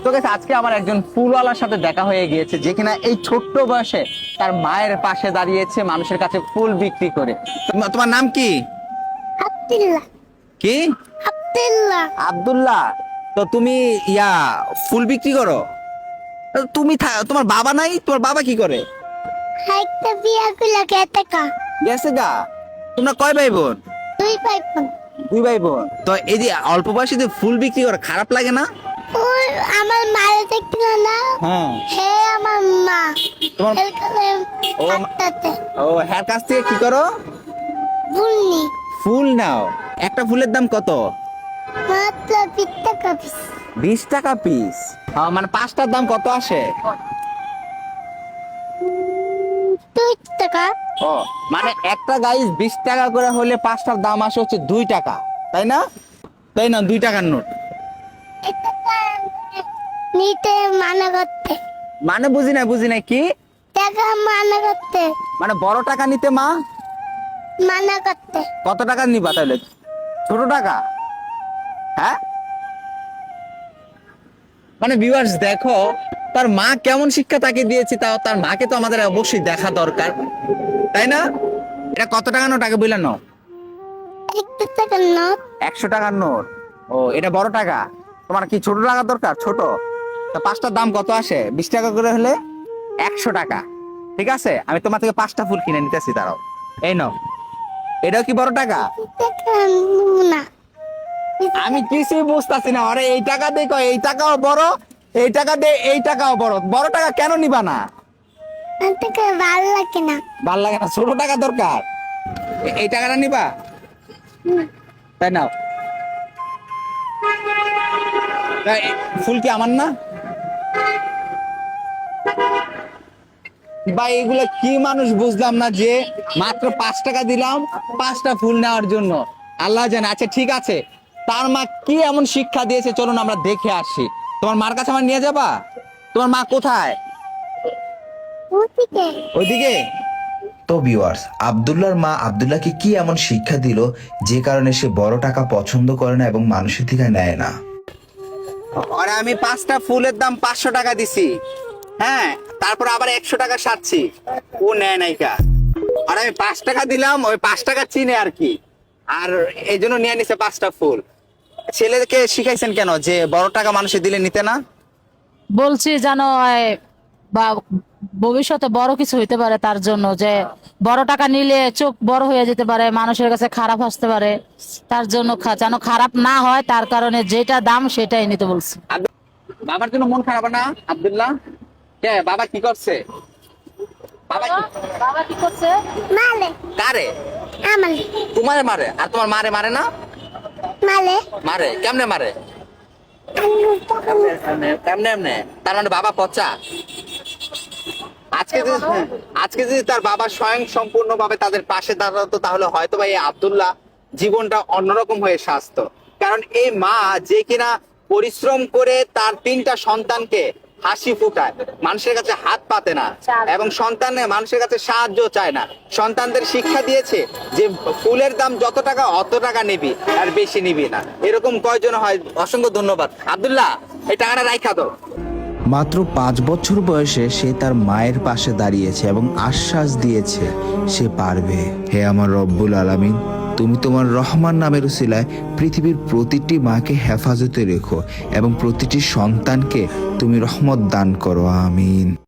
তো গাইস আজকে আমার একজন ফুলওয়ালার সাথে দেখা হয়ে গিয়েছে, যে কিনা এই ছোট্ট বয়সে তার মায়ের পাশে দাঁড়িয়েছে মানুষের কাছে ফুল বিক্রি করে। তোমার নাম কি? আব্দুল্লাহ। কি? আব্দুল্লাহ। আব্দুল্লাহ। তো তুমি ফুল বিক্রি করো? তুমি তোমার বাবা নাই? তোমার বাবা কি করে? একটা বিয়া গুলা গেতে কা গেছে গা। তোমরা কয় ভাই বোন? দুই পাইপন। দুই ভাই বোন। তো এই যে অল্প বয়সে ফুল বিক্রি করে খারাপ লাগে না? ওই আমার মারে দেখতে না। হ্যাঁ। হে আমার মা তোমার এখানে ও কাটতে ও হ্যার কাছ থেকে কি করো? ভুলনি ফুল নাও। একটা ফুলের দাম কত? মাত্র 20 টাকা পিস। 20 টাকা পিস। মানে পাঁচটার দাম কত আসে? 2 টাকা। ও মানে একটা গাইস 20 টাকা করে হলে পাঁচটার দাম আসে হচ্ছে 2 টাকা, তাই না? তাই না, 2 টাকার নোট। এটা নিতে মানা করতে মানে বুঝি না কি? টাকা মানা করতে মানে বড় টাকা নিতে মা মানা করতে। কত টাকা নিবা তাহলে? ছোট টাকা? হ্যাঁ, মানে ভিউয়ার্স দেখো তার মা কেমন শিক্ষা তাকে দিয়েছে, তাও তার মাকে তো আমাদের অবশ্যই দেখা দরকার, তাই না? এটা কত টাকা নোট আগে বললেন? 1 টাকার নোট। 100 টাকার নোট। ও এটা বড় টাকা। তোমার কি ছোট টাকা দরকার? ছোট। তা পাঁচটার দাম কত আসে? 20 টাকা করে হলে 100 টাকা। ঠিক আছে, আমি তোমার থেকে 5টা ফুল কিনে নিতেছি, দাঁড়াও। এই নাও। এটাও কি বড় টাকা? টাকা না। আমি কিছুই বুঝতেছি না। আরে এই টাকা দেখো, এই টাকাও বড়, এই টাকা দে, এই টাকাও বড়। বড় টাকা কেন নিবা না? টাকা ভালো লাগে না। ভাল লাগে না? ছোট টাকা দরকার। এই টাকাটা নিবা? তাই নাও। ফুল কি আমার না? ভাই এগুলো কি মানুষ বুঝলাম না, যে মাত্র 5 টাকা দিলাম 5টা ফুল নেওয়ার জন্য। আল্লাহ জানে। আচ্ছা ঠিক আছে, তার মা কি এমন শিক্ষা দিয়েছে চলুন আমরা দেখে আসি। তোমার মার কাছে আমার নিয়ে যাবা? তোমার মা কোথায়? ওদিকে ওইদিকে। তো ভিউয়ার্স, আব্দুল্লাহর মা আব্দুল্লাহকে কি এমন শিক্ষা দিল যে কারণে সে বড় টাকা পছন্দ করে না এবং মানুষের থেকে নেয় না? আরে আমি 5টা ফুলের দাম 500 টাকা দিছি, হ্যাঁ, তারপর আবার 100 টাকা সারছি, ও নেয় নাইকা। আর আমি 5 টাকা দিলাম, ওই 5 টাকা চিনে আর কি, আর এই জন্য নিয়ে নিছে 5টা ফুল। ছেলেকে শিখাইছেন কেন যে বড় টাকা মানুষে দিলে নিতে না? বলছি জানো বা ভবিষ্যতে বড় কিছু হইতে পারে, তার জন্য যে বড় টাকা নিলে চোখ বড় হয়ে যেতে পারে, মানুষের কাছে খারাপ আসতে পারে, তার জন্য যেন খারাপ না হয় তার কারণে যেটা দাম সেটাই নিতে বলছি। বাবার জন্য মন খারাপ না আব্দুল্লাহ? কে বাবা কি করছে? বাবা কি করছে? মালে কারে? আমালে তোমারে মারে? আর তোমার মারে মারে না? মালে মারে কেমনে মারে? কেমনে এমনে? তার মানে বাবা পচা। আজকে যদি তার বাবা স্বয়ং সম্পূর্ণ ভাবে তাদের পাশে দাঁড়াতো, তাহলে হয়তো বা এই আব্দুল্লাহ জীবনটা অন্যরকম হয়ে সাজতো। কারণ এই মা যে কিনা পরিশ্রম করে তার 3টা সন্তানকে হাসি ফুটায়, মানুষের কাছে হাত পাতে না, এবং সন্তানে মানুষের কাছে সাহায্য চায় না, সন্তানদের শিক্ষা দিয়েছে যে ফুলের দাম যত টাকা অত টাকা নিবি, আর বেশি নিবি না। এরকম কয়জন হয়? অসংখ্য ধন্যবাদ আব্দুল্লাহ, এই টাকাটা রাইখা দাও। মাত্র 5 বছর বয়সে সে তার মায়ের পাশে দাঁড়িয়েছে এবং আশ্বাস দিয়েছে সে পারবে। হে আমার রব্বুল আলামিন, তুমি তোমার রহমান নামের উসিলায় পৃথিবীর প্রতিটি মাকে হেফাজতে রেখো এবং প্রতিটি সন্তানকে তুমি রহমত দান করো, আমিন।